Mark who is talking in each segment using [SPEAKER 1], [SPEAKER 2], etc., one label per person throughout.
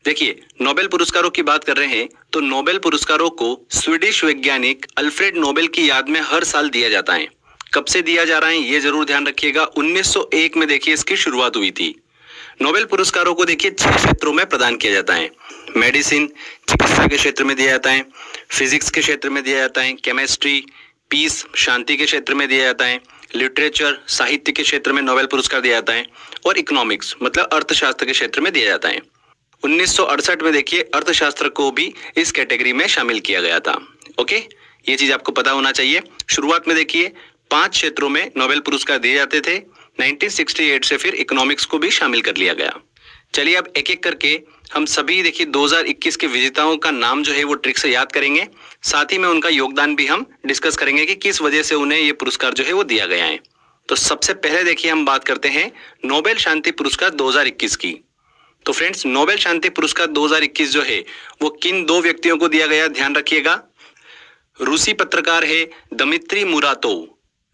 [SPEAKER 1] देखिए, नोबेल पुरस्कारों की बात कर रहे हैं तो नोबेल पुरस्कारों को स्वीडिश वैज्ञानिक अल्फ्रेड नोबेल की याद में हर साल दिया जाता है। कब से दिया जा रहा है ये जरूर ध्यान रखिएगा। 1901 में देखिए इसकी शुरुआत हुई थी। नोबेल पुरस्कारों को देखिए 6 क्षेत्रों में प्रदान किया जाता है। मेडिसिन, चिकित्सा के क्षेत्र में दिया जाता है, फिजिक्स के क्षेत्र में दिया जाता है, केमिस्ट्री, पीस, शांति के क्षेत्र में दिया जाता है, लिटरेचर, साहित्य के क्षेत्र में नोबेल पुरस्कार दिया जाता है, और इकोनॉमिक्स मतलब अर्थशास्त्र के क्षेत्र में दिया जाता है। 1968 में देखिए अर्थशास्त्र को भी इस कैटेगरी में शामिल किया गया था। ओके, ये चीज आपको पता होना चाहिए। शुरुआत में देखिए 5 क्षेत्रों में नोबेल पुरस्कार दिए जाते थे। 1968 से फिर इकोनॉमिक्स को भी शामिल कर लिया गया। चलिए अब एक एक करके हम सभी देखिए 2021 के विजेताओं का नाम जो है वो ट्रिक से याद करेंगे। साथ ही में उनका योगदान भी हम डिस्कस करेंगे कि किस वजह से उन्हें ये पुरस्कार जो है वो दिया गया है। तो सबसे पहले देखिए हम बात करते हैं नोबेल शांति पुरस्कार 2021 की। तो फ्रेंड्स, नोबेल शांति पुरस्कार 2021 जो है वो किन 2 व्यक्तियों को दिया गया ध्यान रखिएगा। रूसी पत्रकार है दमित्री मुरातोव।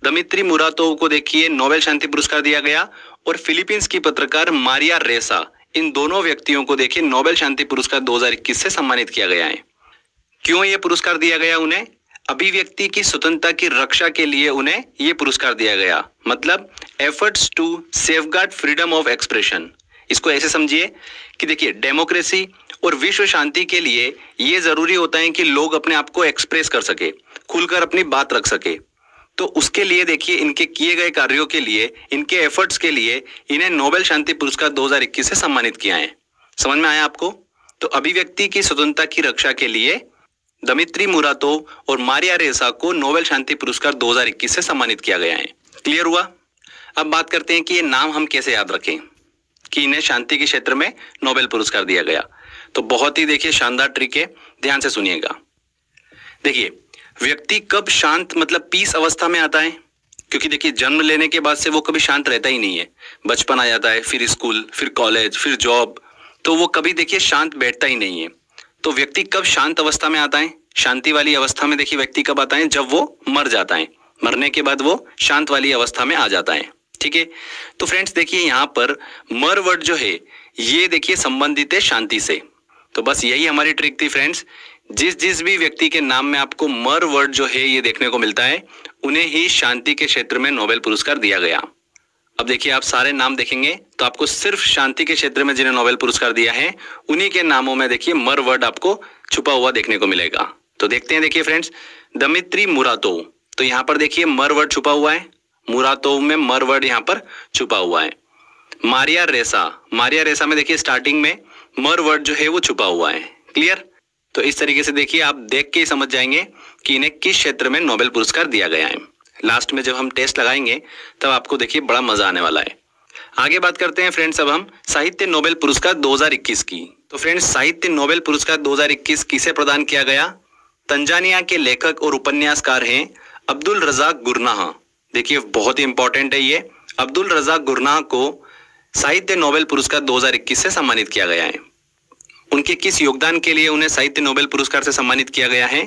[SPEAKER 1] दमित्री मुरातोव को देखिए नोबेल शांति पुरस्कार दिया गया, और फिलीपींस की पत्रकार मारिया रेसा, इन दोनों व्यक्तियों को देखिए नोबेल शांति पुरस्कार 2021 से सम्मानित किया गया है। क्यों ये पुरस्कार दिया गया उन्हें? अभिव्यक्ति की स्वतंत्रता की रक्षा के लिए उन्हें ये पुरस्कार दिया गया, मतलब efforts to safeguard freedom of expression. इसको ऐसे समझिए कि देखिए डेमोक्रेसी और विश्व शांति के लिए ये जरूरी होता है कि लोग अपने आप को एक्सप्रेस कर सके, खुलकर अपनी बात रख सके। तो उसके लिए देखिए इनके किए गए कार्यों के लिए, इनके एफर्ट्स के लिए इन्हें नोबेल शांति पुरस्कार 2021 से सम्मानित किया है। समझ में आया आपको? तो अभिव्यक्ति की स्वतंत्रता की रक्षा के लिए दमित्री मुरातोव और मारिया रेसा को नोबेल शांति पुरस्कार 2021 से सम्मानित किया गया है। क्लियर हुआ? अब बात करते हैं कि ये नाम हम कैसे याद रखें कि इन्हें शांति के क्षेत्र में नोबेल पुरस्कार दिया गया। तो बहुत ही देखिए शानदार ट्रिक है, ध्यान से सुनिएगा। देखिए, व्यक्ति कब शांत मतलब पीस अवस्था में आता है? क्योंकि देखिए जन्म लेने के बाद से वो कभी शांत रहता ही नहीं है। बचपन आ जाता है, फिर स्कूल, फिर कॉलेज, फिर जॉब, तो वो कभी देखिए शांत बैठता ही नहीं है। तो व्यक्ति कब शांत अवस्था में आता है? शांति वाली अवस्था में देखिए व्यक्ति कब आता है? जब वो मर जाता है। मरने के बाद वो शांत वाली अवस्था में आ जाता है। ठीक है, तो फ्रेंड्स देखिए यहाँ पर मर वर्ड जो है ये देखिए संबंधित है शांति से। तो बस यही हमारी ट्रिक थी फ्रेंड्स। जिस भी व्यक्ति के नाम में आपको मर वर्ड जो है ये देखने को मिलता है, उन्हें ही शांति के क्षेत्र में नोबेल पुरस्कार दिया गया। अब देखिए आप सारे नाम देखेंगे तो आपको सिर्फ शांति के क्षेत्र में जिन्हें नोबेल पुरस्कार दिया है उन्हीं के नामों में देखिए मर वर्ड आपको छुपा हुआ देखने को मिलेगा। तो देखते हैं, देखिए फ्रेंड्स, दमित्री मुरातोव, तो यहाँ पर देखिए मर वर्ड छुपा हुआ है, मुरातोव में मर वर्ड यहाँ पर छुपा हुआ है। मारिया रेसा, मारिया रेसा में देखिए स्टार्टिंग में मर वर्ड जो है वो छुपा हुआ है। क्लियर? तो इस तरीके से देखिए आप देख के ही समझ जाएंगे कि इन्हें किस क्षेत्र में नोबेल पुरस्कार दिया गया है। लास्ट में जब हम टेस्ट लगाएंगे तब आपको देखिए बड़ा मजा आने वाला है। आगे बात करते हैं फ्रेंड्स अब हम साहित्य नोबेल पुरस्कार 2021 की। तो फ्रेंड्स साहित्य नोबेल पुरस्कार 2021 किसे प्रदान किया गया? तंजानिया के लेखक और उपन्यासकार हैं अब्दुल रज़ाक गुरनाह। देखिए बहुत ही इंपॉर्टेंट है ये। अब्दुल रज़ाक गुरनाह को साहित्य नोबेल पुरस्कार 2021 से सम्मानित किया गया है। उनके किस योगदान के लिए उन्हें साहित्य नोबेल पुरस्कार से सम्मानित किया गया है?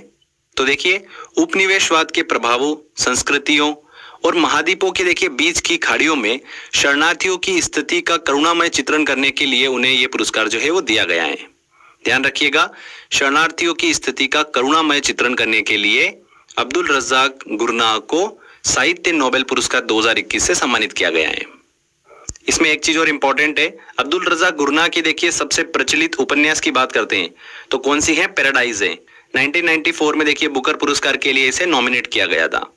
[SPEAKER 1] तो देखिए उपनिवेशवाद के प्रभावों, संस्कृतियों और महाद्वीपों के देखिए बीच की खाड़ियों में शरणार्थियों की स्थिति का करुणामय चित्रण करने के लिए उन्हें यह पुरस्कार जो है वो दिया गया है। ध्यान रखिएगा, शरणार्थियों की स्थिति का करुणामय चित्रण करने के लिए अब्दुल रज़ाक गुरनाह को साहित्य नोबेल पुरस्कार 2021 से सम्मानित किया गया है। इसमें एक चीज और इम्पोर्टेंट है, अब्दुल रज़ाक गुरनाह की देखिए सबसे प्रचलित उपन्यास की बात करते हैं तो कौन सी है? पैराडाइज है। 1994 में देखिए बुकर पुरस्कार के लिए इसे नॉमिनेट किया गया था।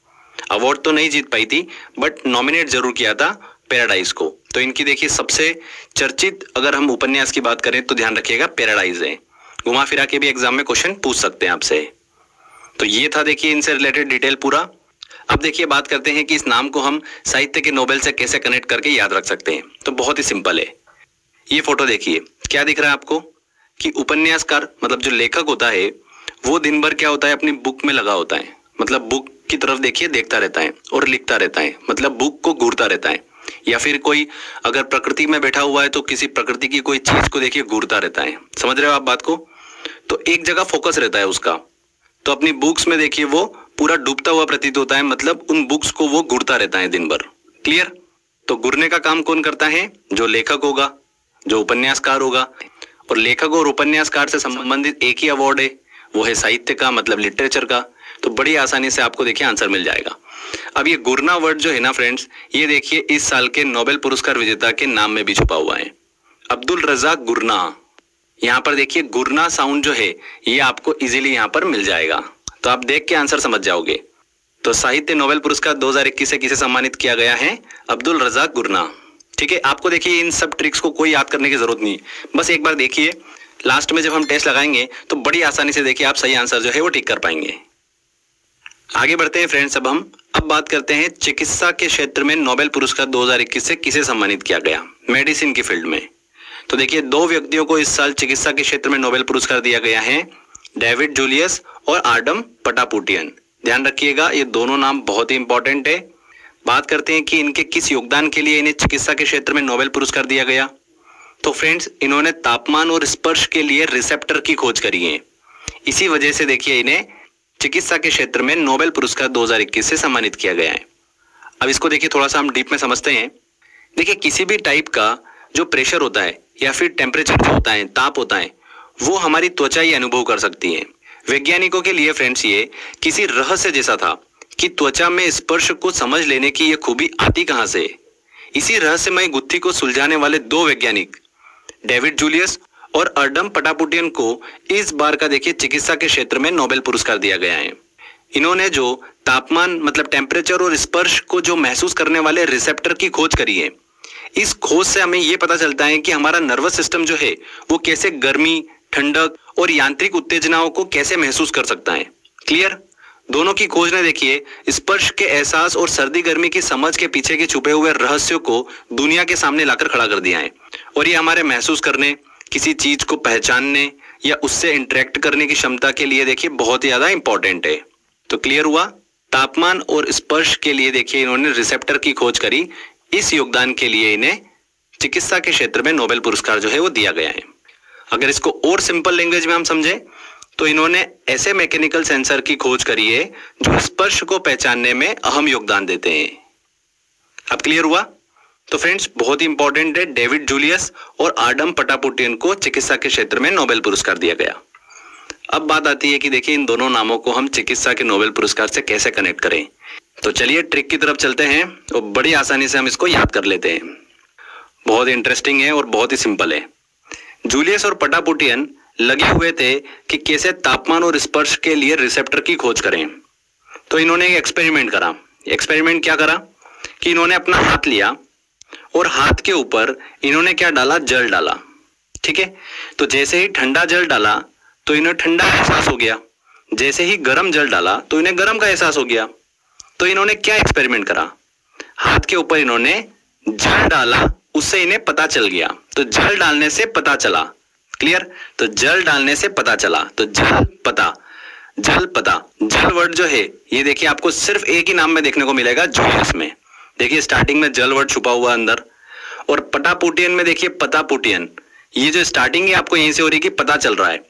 [SPEAKER 1] अवार्ड तो नहीं जीत पाई थी बट नॉमिनेट जरूर किया था पैराडाइज को। तो इनकी देखिए सबसे चर्चित अगर हम उपन्यास की बात करें तो ध्यान रखिएगा पैराडाइज है। घुमा फिरा के भी एग्जाम में क्वेश्चन पूछ सकते हैं आपसे। तो ये था देखिए इनसे रिलेटेड डिटेल पूरा। अब देखिए बात करते हैं कि इस नाम को हम साहित्य के नोबेल से कैसे कनेक्ट करके याद रख सकते हैं। तो बहुत ही सिंपल है। ये फोटो देखिए, क्या दिख रहा है आपको कि उपन्यासकार मतलब जो लेखक होता है वो दिन भर क्या होता है? अपनी बुक में लगा होता है। मतलब बुक की तरफ देखिए देखता रहता है और लिखता रहता है, मतलब बुक को घूरता रहता है। या फिर कोई अगर प्रकृति में बैठा हुआ है तो किसी प्रकृति की कोई चीज को देखिए घूरता रहता है। समझ रहे हो आप बात को? तो एक जगह फोकस रहता है उसका। तो अपनी बुक्स में देखिए वो पूरा डूबता हुआ प्रतीत होता है, मतलब उन बुक्स को वो घूरता रहता है दिन भर। क्लियर? तो घूरने का काम कौन करता है? जो लेखक होगा, जो उपन्यासकार होगा। और लेखक और उपन्यासकार से संबंधित एक ही अवार्ड है, वो है साहित्य का, मतलब लिटरेचर का। तो बड़ी आसानी से आपको देखिए आंसर मिल जाएगा। अब ये गुरना वर्ड जो है ना फ्रेंड्स, ये देखिए इस साल के नोबेल पुरस्कार विजेता के नाम में भी छुपा हुआ है, अब्दुल रज़ाक गुरना। यहाँ पर देखिए गुरना साउंड जो है ये आपको इजीली यहाँ पर मिल जाएगा, तो आप देख के आंसर समझ जाओगे। तो साहित्य नोबेल पुरस्कार 2021 से किसे सम्मानित किया गया है? अब्दुल रज़ाक गुरना। ठीक है, आपको देखिए इन सब ट्रिक्स को कोई याद करने की जरूरत नहीं, बस एक बार देखिए, लास्ट में जब हम टेस्ट लगाएंगे तो बड़ी आसानी से देखिए आप सही आंसर जो है वो टिक कर पाएंगे। आगे बढ़ते हैं फ्रेंड्स, अब बात करते हैं चिकित्सा के क्षेत्र में नोबेल पुरस्कार 2021 से किसे सम्मानित किया गया, मेडिसिन की फील्ड में। तो देखिए 2 व्यक्तियों को इस साल चिकित्सा के क्षेत्र में नोबेल पुरस्कार दिया गया है, डेविड जूलियस और आडम पटापुटियन। ध्यान रखिएगा, ये दोनों नाम बहुत ही इंपॉर्टेंट है। बात करते हैं कि इनके किस योगदान के लिए इन्हें चिकित्सा के क्षेत्र में नोबेल पुरस्कार दिया गया। तो फ्रेंड्स, इन्होंने तापमान और स्पर्श के लिए रिसेप्टर की खोज करी है, इसी वजह से देखिए इन्हें चिकित्सा के क्षेत्र में नोबेल पुरस्कार 2021 से सम्मानित किया गया है। अब इसको देखिए थोड़ा सा हम डीप में समझते हैं। देखिए किसी भी टाइप का जो प्रेशर होता है या फिर टेम्परेचर जो होता है, ताप होता है, वो हमारी त्वचा ही अनुभव कर सकती है। वैज्ञानिकों के लिए फ्रेंड्स ये किसी रहस्य जैसा था कि त्वचा में स्पर्श को समझ लेने की ये खूबी आती कहां से। इसी रहस्यमय गुत्थी को सुलझाने वाले 2 वैज्ञानिक डेविड जूलियस और आडम पटापुटियन को इस बार का देखिए चिकित्सा के क्षेत्र में नोबेल पुरस्कार दिया गया है। इन्होंने जो तापमान मतलब टेम्परेचर और स्पर्श को जो महसूस करने वाले रिसेप्टर की खोज करी है, इस खोज से हमें ये पता चलता है कि हमारा नर्वस सिस्टम जो है वो कैसे गर्मी, ठंडक और यांत्रिक उत्तेजनाओं को कैसे महसूस कर सकता है। क्लियर? दोनों की खोज ने देखिए स्पर्श के एहसास और सर्दी गर्मी की समझ के पीछे के छुपे हुए रहस्यों को दुनिया के सामने लाकर खड़ा कर दिया है, और ये हमारे महसूस करने, किसी चीज को पहचानने या उससे इंटरेक्ट करने की क्षमता के लिए देखिए बहुत ही ज्यादा इंपॉर्टेंट है। तो क्लियर हुआ? तापमान और स्पर्श के लिए देखिए इन्होंने रिसेप्टर की खोज करी, इस योगदान के लिए इन्हें चिकित्सा के क्षेत्र में नोबेल पुरस्कार जो है वो दिया गया है। अगर इसको और सिंपल लैंग्वेज में हम समझे तो इन्होंने ऐसे मैकेनिकल सेंसर की खोज करी है जो स्पर्श को पहचानने में अहम योगदान देते हैं। अब क्लियर हुआ? तो फ्रेंड्स बहुत ही इंपॉर्टेंट है, डेविड जूलियस और आडम पटापुटियन को चिकित्सा के क्षेत्र में नोबेल पुरस्कार दिया गया। अब बात आती है कि देखिए इन दोनों नामों को हम चिकित्सा के नोबेल पुरस्कार से कैसे कनेक्ट करें। तो चलिए ट्रिक की तरफ चलते हैं और बड़ी आसानी से हम इसको याद कर लेते हैं। बहुत इंटरेस्टिंग है और बहुत ही सिंपल है। जूलियस और पटापुटियन लगे हुए थे कि कैसे तापमान और स्पर्श के लिए रिसेप्टर की खोज करें। तो इन्होंने एक एक्सपेरिमेंट करा। एक्सपेरिमेंट क्या करा कि इन्होंने अपना हाथ लिया और हाथ के ऊपर इन्होंने क्या डाला, जल डाला। ठीक है, तो जैसे ही ठंडा जल डाला तो इन्हें ठंडा एहसास हो गया, जैसे ही गर्म जल डाला तो इन्हें गर्म का एहसास हो गया। तो इन्होंने क्या एक्सपेरिमेंट करा, हाथ के ऊपर इन्होंने जल डाला, उससे इन्हें पता चल गया। तो जल डालने से पता चला। क्लियर? तो जल डालने से पता चला, तो जल पता, जल पता। जल वर्ड जो है ये देखिए आपको सिर्फ एक ही नाम में देखने को मिलेगा, जूलियस में। देखिए स्टार्टिंग में जल वर्ड छुपा हुआ अंदर, और पटापुटियन में देखिए पतापुटियन। ये जो स्टार्टिंग है आपको यहीं से हो रही है कि पता चल रहा है।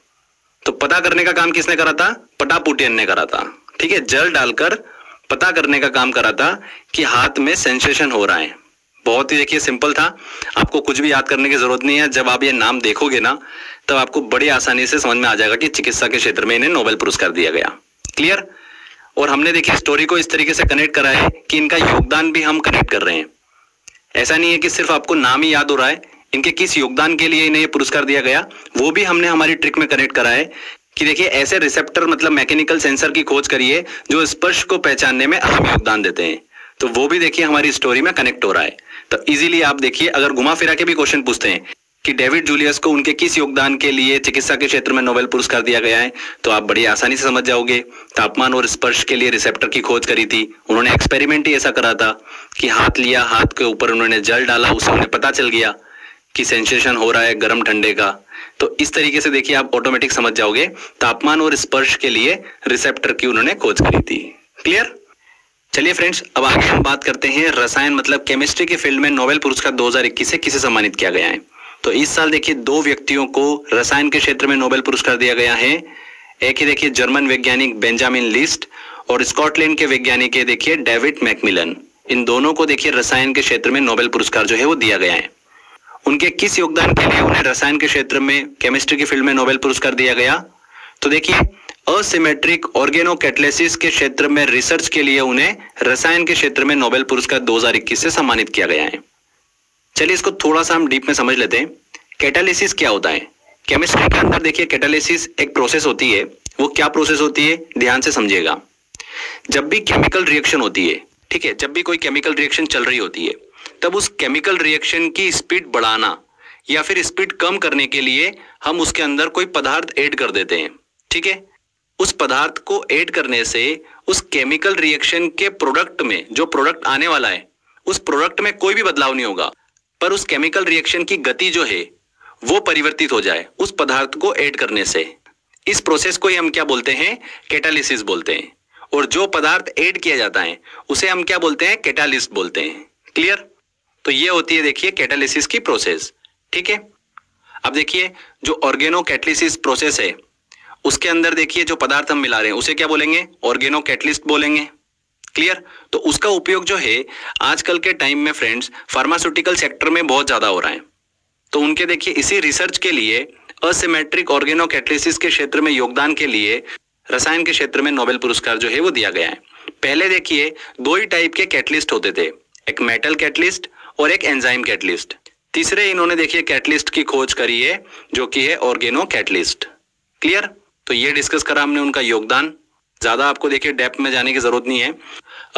[SPEAKER 1] तो पता करने का काम किसने करा था? पटापुटियन ने करा था। ठीक है, जल डालकर पता करने का काम करा था कि हाथ में सेंसेशन हो रहा है। बहुत ही देखिए सिंपल था, आपको कुछ भी याद करने की जरूरत नहीं है। जब आप ये नाम देखोगे ना तब आपको बड़ी आसानी से समझ में आ जाएगा कि चिकित्सा के क्षेत्र में इन्हें नोबेल पुरस्कार दिया गया। क्लियर? और हमने देखिए स्टोरी को इस तरीके से कनेक्ट करा है कि इनका योगदान भी हम कनेक्ट कर रहे हैं। ऐसा नहीं है कि सिर्फ आपको नाम ही याद हो रहा है, इनके किस योगदान के लिए इन्हें ये पुरस्कार दिया गया वो भी हमने हमारी ट्रिक में कनेक्ट करा है कि देखिए ऐसे रिसेप्टर मतलब मैकेनिकल सेंसर की खोज करी है जो स्पर्श को पहचानने में अहम योगदान देते हैं। तो वो भी देखिए हमारी स्टोरी में कनेक्ट हो रहा है। तो इजीली आप देखिए अगर घुमा फिरा के भी क्वेश्चन पूछते हैं कि डेविड जूलियस को उनके किस योगदान के लिए चिकित्सा के क्षेत्र में नोबेल पुरस्कार दिया गया है, तो आप बड़ी आसानी से समझ जाओगे। तापमान और स्पर्श के लिए रिसेप्टर की खोज करी थी, उन्होंने एक्सपेरिमेंट ही ऐसा करा था कि हाथ लिया, हाथ के ऊपर उन्होंने जल डाला, उससे उन्हें पता चल गया कि सेंसेशन हो रहा है गर्म ठंडे का। तो इस तरीके से देखिए आप ऑटोमेटिक समझ जाओगे तापमान और स्पर्श के लिए रिसेप्टर की उन्होंने खोज करी थी। क्लियर? चलिए फ्रेंड्स, अब आगे हम बात करते हैं रसायन मतलब केमिस्ट्री के फील्ड में नोबेल पुरस्कार 2021 से किसे सम्मानित किया गया है। तो इस साल देखिए 2 व्यक्तियों को रसायन के क्षेत्र में नोबेल पुरस्कार दिया गया है। एक ही देखिए जर्मन वैज्ञानिक बेंजामिन लिस्ट और स्कॉटलैंड के वैज्ञानिक है देखिए डेविड मैकमिलन। इन दोनों को देखिए रसायन के क्षेत्र में नोबेल पुरस्कार जो है वो दिया गया है। उनके किस योगदान के लिए उन्हें रसायन के क्षेत्र में, केमिस्ट्री की फील्ड में नोबेल पुरस्कार दिया गया? तो देखिए, असिमेट्रिक ऑर्गेनोकैटालिसिस के क्षेत्र में रिसर्च के लिए उन्हें रसायन के क्षेत्र में नोबेल पुरस्कार 2021 से सम्मानित किया गया है। चलिए इसको थोड़ा सा हम डीप में समझ लेते हैं। कैटालिसिस क्या होता है? केमिस्ट्री के अंदर देखिए कैटालिसिस एक प्रोसेस होती है। वो क्या प्रोसेस होती है, ध्यान से समझिएगा। जब भी केमिकल रिएक्शन होती है, ठीक है, जब भी कोई केमिकल रिएक्शन चल रही होती है, तब उस केमिकल रिएक्शन की स्पीड बढ़ाना या फिर स्पीड कम करने के लिए हम उसके अंदर कोई पदार्थ ऐड कर देते हैं, ठीक है। उस पदार्थ को ऐड करने से उस केमिकल रिएक्शन के प्रोडक्ट में, जो प्रोडक्ट आने वाला है, उस प्रोडक्ट में कोई भी बदलाव नहीं होगा, पर उस केमिकल रिएक्शन की गति जो है वो परिवर्तित हो जाए उस पदार्थ को ऐड करने से। इस प्रोसेस को ही हम क्या बोलते हैं? कैटालिसिस बोलते हैं। और जो पदार्थ ऐड किया जाता है उसे हम क्या बोलते हैं? कैटालिस्ट बोलते हैं। क्लियर? तो ये होती है देखिए कैटालिसिस की प्रोसेस, ठीक है। अब देखिए जो ऑर्गेनोकैटालिसिस प्रोसेस है उसके अंदर देखिए जो पदार्थ हम मिला रहे हैं उसे क्या बोलेंगे? ऑर्गेनोकैटालिस्ट बोलेंगे। क्लियर? तो उसका उपयोग जो है आजकल के टाइम में फ्रेंड्स फार्मास्यूटिकल सेक्टर में बहुत ज्यादा हो रहा है। तो उनके देखिए इसी रिसर्च के लिए असिमेट्रिक ऑर्गेनोकैटालिसिस के क्षेत्र में योगदान के लिए रसायन के क्षेत्र में नोबेल पुरस्कार जो है वो दिया गया है। पहले देखिए दो ही टाइप के कैटलिस्ट होते थे, एक मेटल कैटलिस्ट और एक एंजाइम कैटलिस्ट। तीसरे इन्होंने देखिए कैटलिस्ट की खोज करी है जो कि है ऑर्गेनोकैटालिस्ट। क्लियर? तो ये डिस्कस करा हमने उनका योगदान। ज्यादा आपको देखिए डेप्थ में जाने की जरूरत नहीं है।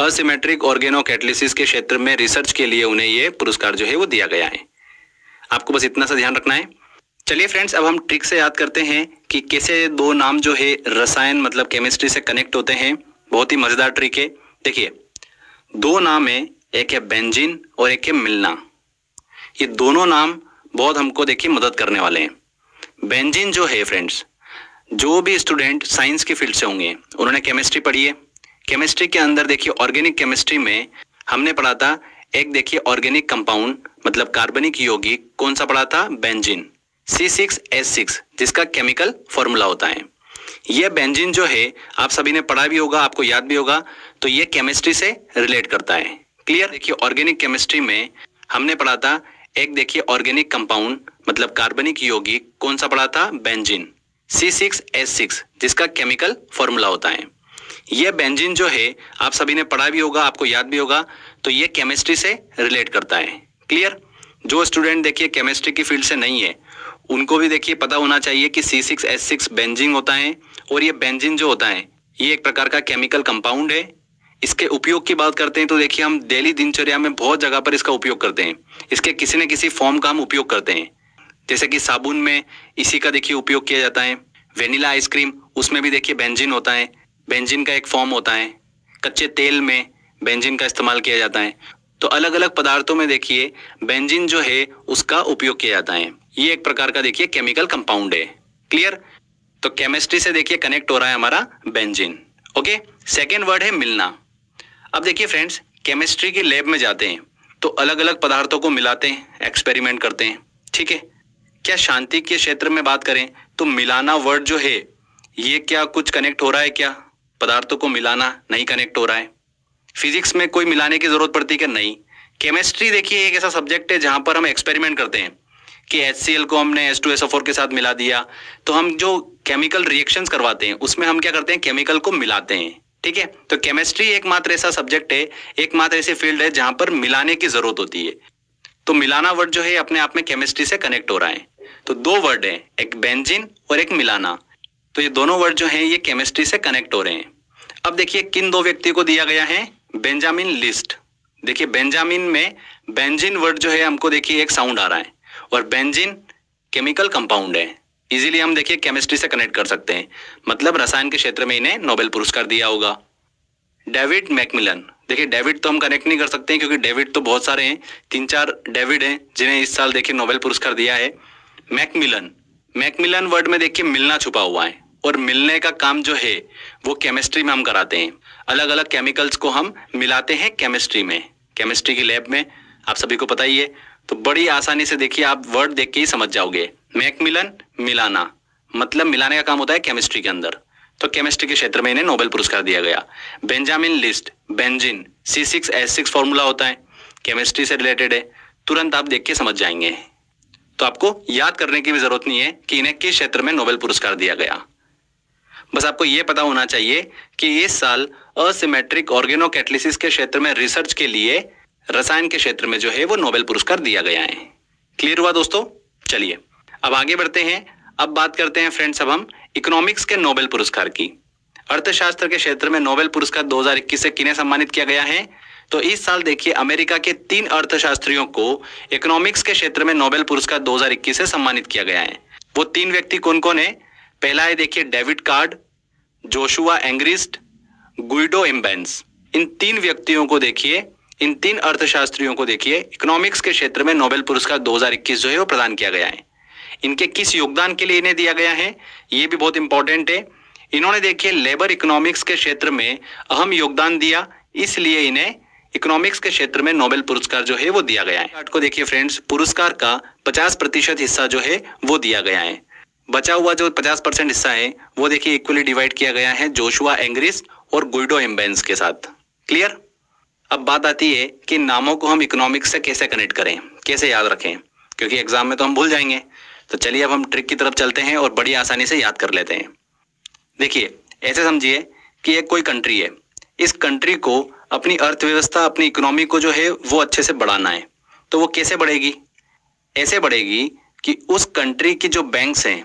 [SPEAKER 1] असिमेट्रिक ऑर्गेनोकैटालिसिस के क्षेत्र में रिसर्च के लिए उन्हें ये पुरस्कार जो है वो दिया गया है। आपको बस इतना सा ध्यान रखना है। चलिए फ्रेंड्स, अब हम ट्रिक से याद करते हैं कि कैसे दो नाम जो है रसायन मतलब केमिस्ट्री से कनेक्ट होते हैं। बहुत ही मजेदार ट्रिक है। देखिए दो नाम है, एक है बेंजीन और एक है मिलना। ये दोनों नाम बहुत हमको देखिए मदद करने वाले हैं। बेंजीन जो है फ्रेंड्स, जो भी स्टूडेंट साइंस की फील्ड से होंगे उन्होंने केमिस्ट्री पढ़ी है। केमिस्ट्री के अंदर देखिए ऑर्गेनिक केमिस्ट्री में हमने पढ़ा था एक देखिए ऑर्गेनिक कंपाउंड मतलब कार्बनिक यौगिक, कौन सा पढ़ा था? बेंजीन, C6H6, जिसका केमिकल फॉर्मूला होता है। यह बेंजीन जो है आप सभी ने पढ़ा भी होगा, आपको याद भी होगा। तो ये केमिस्ट्री से रिलेट करता है। क्लियर? देखिए ऑर्गेनिक केमिस्ट्री में हमने पढ़ा था एक देखिए ऑर्गेनिक कंपाउंड मतलब कार्बनिक यौगिक, कौन सा पढ़ा था? बेंजीन, C6H6, जिसका केमिकल फॉर्मूला होता है। यह बेंजीन जो है आप सभी ने पढ़ा भी होगा, आपको याद भी होगा। तो ये केमिस्ट्री से रिलेट करता है। क्लियर? जो स्टूडेंट देखिए केमिस्ट्री की फील्ड से नहीं है उनको भी देखिए पता होना चाहिए कि C6H6 बेंजीन होता है। और ये बेंजीन जो होता है ये एक प्रकार का केमिकल कंपाउंड है। इसके उपयोग की बात करते हैं तो देखिए हम डेली दिनचर्या में बहुत जगह पर इसका उपयोग करते हैं। इसके किसी न किसी फॉर्म का हम उपयोग करते हैं। जैसे कि साबुन में इसी का देखिए उपयोग किया जाता है। वेनिला आइसक्रीम, उसमें भी देखिए बेंजीन होता है, बेंजीन का एक फॉर्म होता है। कच्चे तेल में बेंजीन का इस्तेमाल किया जाता है। तो अलग अलग पदार्थों में देखिए बेंजीन जो है उसका उपयोग किया जाता है। ये एक प्रकार का देखिए केमिकल कंपाउंड है। क्लियर? तो केमिस्ट्री से देखिए कनेक्ट हो रहा है हमारा बेंजीन। ओके, सेकेंड वर्ड है मिलना। अब देखिए फ्रेंड्स, केमिस्ट्री की लैब में जाते हैं तो अलग अलग पदार्थों को मिलाते हैं, एक्सपेरिमेंट करते हैं, ठीक है। क्या शांति के क्षेत्र में बात करें तो मिलाना वर्ड जो है ये क्या कुछ कनेक्ट हो रहा है? क्या पदार्थों को मिलाना नहीं कनेक्ट हो रहा है? फिजिक्स में कोई मिलाने की जरूरत पड़ती है क्या? नहीं। केमिस्ट्री देखिए एक ऐसा सब्जेक्ट है जहां पर हम एक्सपेरिमेंट करते हैं कि HCl को हमने H2SO4 के साथ मिला दिया। तो हम जो केमिकल रिएक्शंस करवाते हैं उसमें हम क्या करते हैं? केमिकल को मिलाते हैं, ठीक है। तो केमिस्ट्री एकमात्र ऐसा सब्जेक्ट है, एकमात्र ऐसी फील्ड है जहां पर मिलाने की जरूरत होती है। तो मिलाना वर्ड जो है अपने आप में केमिस्ट्री से कनेक्ट हो रहा है। तो दो वर्ड है, एक बेंजीन और एक मिलाना। तो ये दोनों वर्ड जो है ये केमिस्ट्री से कनेक्ट हो रहे हैं। अब देखिए किन दो व्यक्ति को दिया गया है? Benjamin list. देखिए बेंजामिन में बेंजीन वर्ड जो है हमको देखिए एक साउंड आ रहा है और बेंजीन केमिकल कंपाउंड है। इजीली हम देखिए केमिस्ट्री से कनेक्ट कर सकते हैं, मतलब रसायन के क्षेत्र में इन्हें नोबेल पुरस्कार दिया होगा। डेविड मैकमिलन, देखिए डेविड तो हम कनेक्ट नहीं कर सकते हैं क्योंकि डेविड तो बहुत सारे हैं, 3-4 डेविड हैं जिन्हें इस साल देखिए नोबेल पुरस्कार दिया है। मैकमिलन, मैकमिलन वर्ड में देखिए मिलना छुपा हुआ है और मिलने का काम जो है वो केमिस्ट्री में हम कराते हैं। अलग अलग केमिकल्स को हम मिलाते हैं केमिस्ट्री में, केमिस्ट्री की लैब में, आप सभी को पता ही है। तो बड़ी आसानी से देखिए आप वर्ड देख के ही समझ जाओगे। मैकमिलन मिलाना मतलब मिलाने का काम होता है केमिस्ट्री के अंदर। तो केमिस्ट्री के क्षेत्र में इन्हें नोबेल पुरस्कार दिया गया। Benjamin list, benzene, C6H6 formula होता है, केमिस्ट्री से रिलेटेड है, तुरंत आप देख के समझ जाएंगे। तो आपको याद करने की भी जरूरत नहीं है कि इन्हें किस क्षेत्र में नोबेल पुरस्कार दिया गया। बस आपको यह पता होना चाहिए कि इस साल असिमेट्रिक ऑर्गेनोकैटालिसिस के क्षेत्र में रिसर्च के लिए रसायन के क्षेत्र में जो है वो नोबेल पुरस्कार दिया गया है। क्लियर हुआ दोस्तों? चलिए अब आगे बढ़ते हैं। अब बात करते हैं फ्रेंड्स, अब हम इकोनॉमिक्स के नोबेल पुरस्कार की। अर्थशास्त्र के क्षेत्र में नोबेल पुरस्कार 2021 से किन्हें सम्मानित किया गया है? तो इस साल देखिए अमेरिका के 3 अर्थशास्त्रियों को इकोनॉमिक्स के क्षेत्र में नोबेल पुरस्कार 2021 से सम्मानित किया गया है। वो 3 व्यक्ति कौन कौन है? पहला है देखिए David Card, Joshua Angrist, Guido Imbens. इन 3 व्यक्तियों को देखिए, इन 3 अर्थशास्त्रियों को देखिए इकोनॉमिक्स के क्षेत्र में नोबेल पुरस्कार 2021 जो है वो प्रदान किया गया है। इनके किस योगदान के लिए इन्हें दिया गया है ये भी बहुत इंपॉर्टेंट है। इन्होंने देखिए लेबर इकोनॉमिक्स के क्षेत्र में अहम योगदान दिया, इसलिए इन्हें इकोनॉमिक्स के क्षेत्र में नोबेल पुरस्कार जो है वो दिया गया है। को देखिए फ्रेंड्स, पुरस्कार का 50% हिस्सा जो है वो दिया गया है। बचा हुआ जो 50% हिस्सा है वो देखिए इक्वली डिवाइड किया गया है जोशुआ एंग्रिस्ट और गुइडो इम्बेंस के साथ। क्लियर? अब बात आती है कि नामों को हम इकोनॉमिक्स से कैसे कनेक्ट करें, कैसे याद रखें, क्योंकि एग्जाम में तो हम भूल जाएंगे। तो चलिए अब हम ट्रिक की तरफ चलते हैं और बड़ी आसानी से याद कर लेते हैं। देखिए ऐसे समझिए कि एक कोई कंट्री है, इस कंट्री को अपनी अर्थव्यवस्था, अपनी इकोनॉमी को जो है वो अच्छे से बढ़ाना है। तो वो कैसे बढ़ेगी? ऐसे बढ़ेगी कि उस कंट्री की जो बैंक्स हैं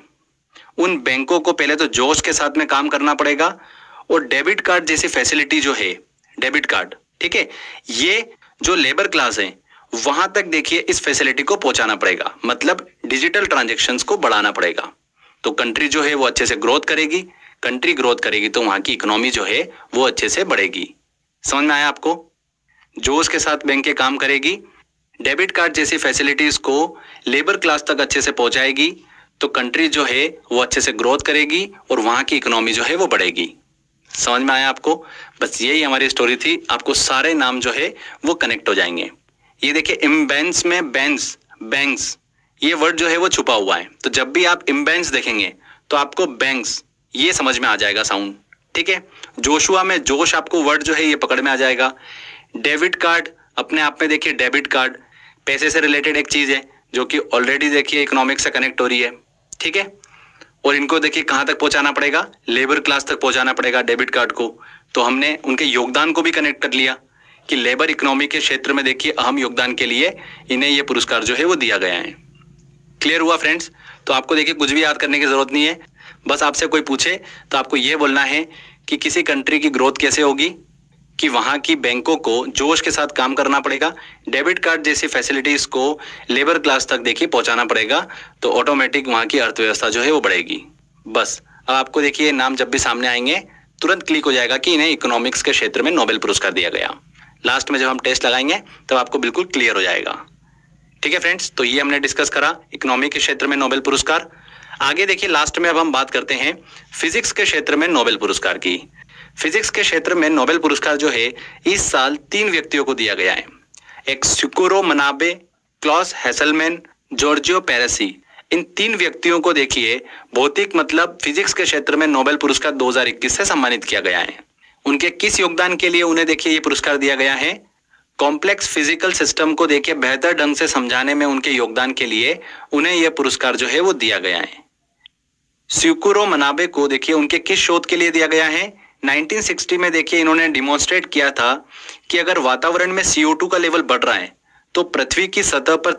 [SPEAKER 1] उन बैंकों को पहले तो जोश के साथ में काम करना पड़ेगा, और डेबिट कार्ड जैसी फैसिलिटी जो है, डेबिट कार्ड, ठीक है, ये जो लेबर क्लास है वहां तक देखिए इस फैसिलिटी को पहुंचाना पड़ेगा, मतलब डिजिटल ट्रांजैक्शंस को बढ़ाना पड़ेगा। तो कंट्री जो है वो अच्छे से ग्रोथ करेगी। कंट्री ग्रोथ करेगी तो वहां की इकोनॉमी जो है वो अच्छे से बढ़ेगी। समझ में आया आपको? जोश के साथ बैंकें काम करेगी, डेबिट कार्ड जैसी फैसिलिटीज को लेबर क्लास तक अच्छे से पहुंचाएगी, तो कंट्री जो है वो अच्छे से ग्रोथ करेगी और वहां की इकोनॉमी जो है वो बढ़ेगी। समझ में आया आपको? बस यही हमारी स्टोरी थी। आपको सारे नाम जो है वो कनेक्ट हो जाएंगे। ये देखिए इम्बेंस में बेंस, बैंक्स, ये वर्ड जो है वो छुपा हुआ है। तो जब भी आप इम्बेंस देखेंगे तो आपको बैंक्स ये समझ में आ जाएगा साउंड, ठीक है। जोशुआ में जोश आपको वर्ड जो है ये पकड़ में आ जाएगा। डेबिट कार्ड अपने आप में देखिए, डेबिट कार्ड पैसे से रिलेटेड एक चीज है जो कि ऑलरेडी देखिए इकोनॉमिक्स से कनेक्ट हो रही है, ठीक है। और इनको देखिए कहां तक पहुंचाना पड़ेगा? लेबर क्लास तक पहुंचाना पड़ेगा डेबिट कार्ड को। तो हमने उनके योगदान को भी कनेक्ट कर लिया कि लेबर इकोनॉमी के क्षेत्र में देखिए अहम योगदान के लिए इन्हें ये पुरस्कार जो है वो दिया गया है। क्लियर हुआ फ्रेंड्स? तो आपको देखिए कुछ भी याद करने की जरूरत नहीं है। बस आपसे कोई पूछे तो आपको ये बोलना है कि किसी कंट्री की ग्रोथ कैसे होगी, कि वहां की बैंकों को जोश के साथ काम करना पड़ेगा, डेबिट कार्ड जैसी फैसिलिटीज को लेबर क्लास तक देखिए पहुंचाना पड़ेगा, तो ऑटोमेटिक वहां की अर्थव्यवस्था जो है वो बढ़ेगी। बस अब आपको देखिए नाम जब भी सामने आएंगे तुरंत क्लिक हो जाएगा कि इन्हें इकोनॉमिक्स के क्षेत्र में नोबेल पुरस्कार दिया गया। लास्ट में जब हम टेस्ट लगाएंगे तब आपको बिल्कुल क्लियर हो जाएगा। ठीक है फ्रेंड्स, तो ये हमने डिस्कस करा इकोनॉमी के क्षेत्र में नोबेल पुरस्कार। आगे देखिए लास्ट में अब हम बात करते हैं फिजिक्स के क्षेत्र में नोबेल पुरस्कार की। फिजिक्स के क्षेत्र में नोबेल पुरस्कार जो है इस साल 3 व्यक्तियों को दिया गया है। एक सिकुरो मनाबे, क्लॉस हेसलमैन, जॉर्जियो पेरेसी। इन 3 व्यक्तियों को देखिए भौतिक मतलब फिजिक्स के क्षेत्र में नोबेल पुरस्कार 2021 से सम्मानित किया गया है। उनके किस योगदान के लिए उन्हें देखिए ये पुरस्कार दिया गया है? कॉम्प्लेक्स फिजिकल सिस्टम को देखिए बेहतर ढंग से समझाने में उनके योगदान के लिए उन्हें यह पुरस्कार जो है वो दिया गया है। सिकुरो मनाबे को देखिए उनके किस शोध के लिए दिया गया है? 1960 में देखिए इन्होंने डिमॉन्स्ट्रेट किया था कि अगर वातावरण में CO2 का लेवल बढ़ रहा है तो पृथ्वी की सतह पर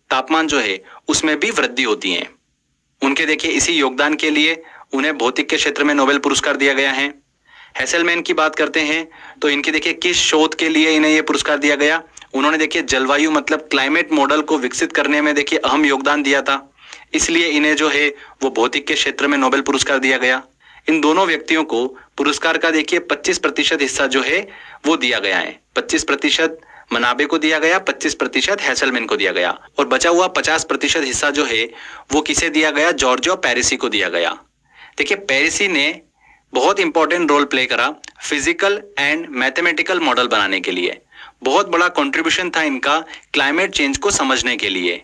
[SPEAKER 1] तापमान जो है उसमें भी वृद्धि होती है। उनके देखिए इसी योगदान के लिए उन्हें भौतिक के क्षेत्र में नोबेल पुरस्कार दिया गया है। हेसलमैन की बात करते हैं तो इनके देखिए किस शोध के लिए इन्हें यह पुरस्कार दिया गया? उन्होंने देखिए जलवायु मतलब क्लाइमेट मॉडल को विकसित करने में देखिए अहम योगदान दिया था, इसलिए इन्हें जो है वो भौतिक के क्षेत्र में नोबेल पुरस्कार दिया गया। इन दोनों व्यक्तियों को पुरस्कार का देखिए 25% हिस्सा जो है वो दिया गया है। 25% मनाबे को दिया गया, 25% हेसलमैन को दिया गया, और बचा हुआ 50% हिस्सा जो है वो किसे दिया गया? जॉर्जियो पेरेसी को दिया गया। देखिए पेरेसी ने बहुत इंपॉर्टेंट रोल प्ले करा फिजिकल एंड मैथमेटिकल मॉडल बनाने के लिए। बहुत बड़ा कंट्रीब्यूशन था इनका क्लाइमेट चेंज को समझने के लिए।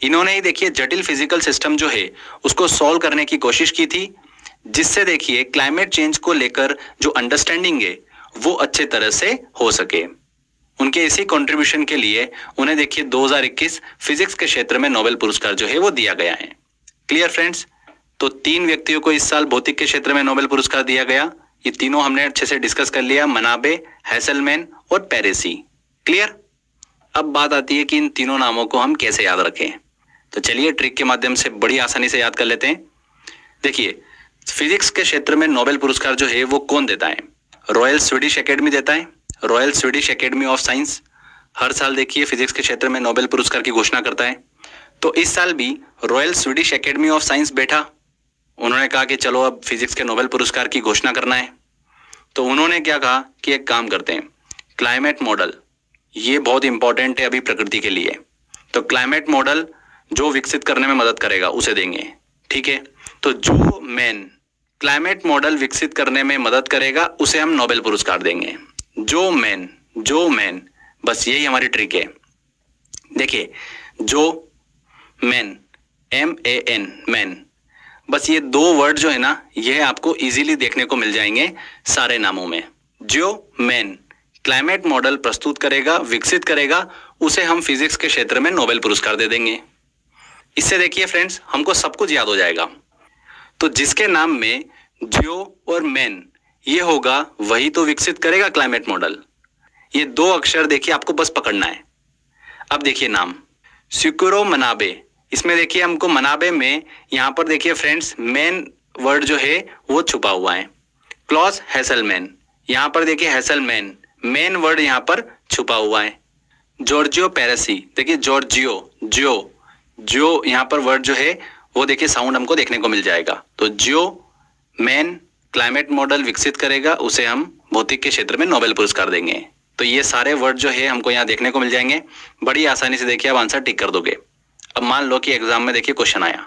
[SPEAKER 1] इन्होंने ही देखिए जटिल फिजिकल सिस्टम जो है उसको सॉल्व करने की कोशिश की थी, जिससे देखिए क्लाइमेट चेंज को लेकर जो अंडरस्टैंडिंग है वो अच्छे तरह से हो सके। उनके इसी कंट्रीब्यूशन के लिए उन्हें देखिए 2021 फिजिक्स के क्षेत्र में नोबेल पुरस्कार जो है वो दिया गया है। Clear friends? तो 3 व्यक्तियों को इस साल भौतिक के क्षेत्र में नोबेल पुरस्कार दिया गया। ये तीनों हमने अच्छे से डिस्कस कर लिया, मनाबे, हैसलमैन और पेरेसी। क्लियर? अब बात आती है कि इन तीनों नामों को हम कैसे याद रखें। तो चलिए ट्रिक के माध्यम से बड़ी आसानी से याद कर लेते हैं। देखिए, फिजिक्स के क्षेत्र में नोबेल पुरस्कार जो है वो कौन देता है? रॉयल स्वीडिश एकेडमी देता है। Royal Swedish academy of science हर साल देखिए फिजिक्स के क्षेत्र में नोबेल पुरस्कार की घोषणा करता है। तो इस साल भी royal Swedish academy of science बैठा, उन्होंने कहा कि चलो अब फिजिक्स के नोबेल पुरस्कार की घोषणा करना है। तो उन्होंने क्या कहा कि एक काम करते हैं, क्लाइमेट मॉडल, ये बहुत इंपॉर्टेंट है अभी प्रकृति के लिए, तो क्लाइमेट मॉडल जो विकसित करने में मदद करेगा उसे देंगे। ठीक है, तो जो मैन क्लाइमेट मॉडल विकसित करने में मदद करेगा उसे हम नोबेल पुरस्कार देंगे। जो मैन, बस यही हमारी ट्रिक है। देखिए, जो मैन, MAN, मैन, बस ये 2 वर्ड जो है ना, ये आपको इजीली देखने को मिल जाएंगे सारे नामों में। जो मैन क्लाइमेट मॉडल प्रस्तुत करेगा, विकसित करेगा, उसे हम फिजिक्स के क्षेत्र में नोबेल पुरस्कार दे देंगे। इससे देखिए फ्रेंड्स, हमको सब कुछ याद हो जाएगा। तो जिसके नाम में जियो और मैन ये होगा, वही तो विकसित करेगा क्लाइमेट मॉडल। ये 2 अक्षर देखिए आपको बस पकड़ना है। अब देखिए नाम सिकुरो मनाबे, इसमें देखिए हमको मनाबे में यहां पर देखिए फ्रेंड्स मेन वर्ड जो है वो छुपा हुआ है। क्लॉस हैसलमैन, यहां पर देखिए हैसलमैन मेन वर्ड यहां पर छुपा हुआ है। जॉर्जियो पेरेसी, देखिए जॉर्जियो जो यहाँ पर वर्ड जो है वो देखिए साउंड हमको देखने को मिल जाएगा। तो जो मैन क्लाइमेट मॉडल विकसित करेगा उसे हम भौतिक के क्षेत्र में नोबेल पुरस्कार देंगे। तो ये सारे वर्ड जो है हमको यहाँ देखने को मिल जाएंगे। बड़ी आसानी से देखिए आप आंसर टिक कर दोगे। अब मान लो कि एग्जाम में देखिए क्वेश्चन आया,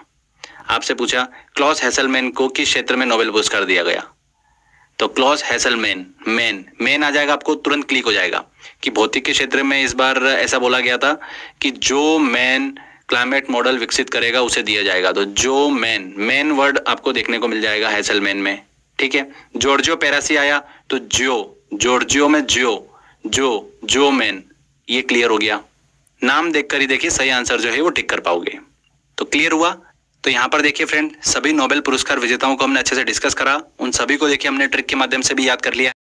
[SPEAKER 1] आपसे पूछा क्लॉस हैसलमैन को किस क्षेत्र में नोबेल पुरस्कार दिया गया? तो क्लॉस हैसलमैन मैन आ जाएगा, आपको तुरंत क्लिक हो जाएगा कि भौतिक के क्षेत्र में इस बार ऐसा बोला गया था कि जो मैन क्लाइमेट मॉडल विकसित करेगा उसे दिया जाएगा। तो जो मैन वर्ड आपको देखने को मिल जाएगा हैसलमैन में। ठीक है, जॉर्जियो पेरेसी आया तो जॉर्जियो में जो मैन, ये क्लियर हो गया। नाम देखकर ही देखिए सही आंसर जो है वो टिक कर पाओगे। तो क्लियर हुआ? तो यहाँ पर देखिए फ्रेंड, सभी नोबेल पुरस्कार विजेताओं को हमने अच्छे से डिस्कस करा, उन सभी को देखिए हमने ट्रिक के माध्यम से भी याद कर लिया।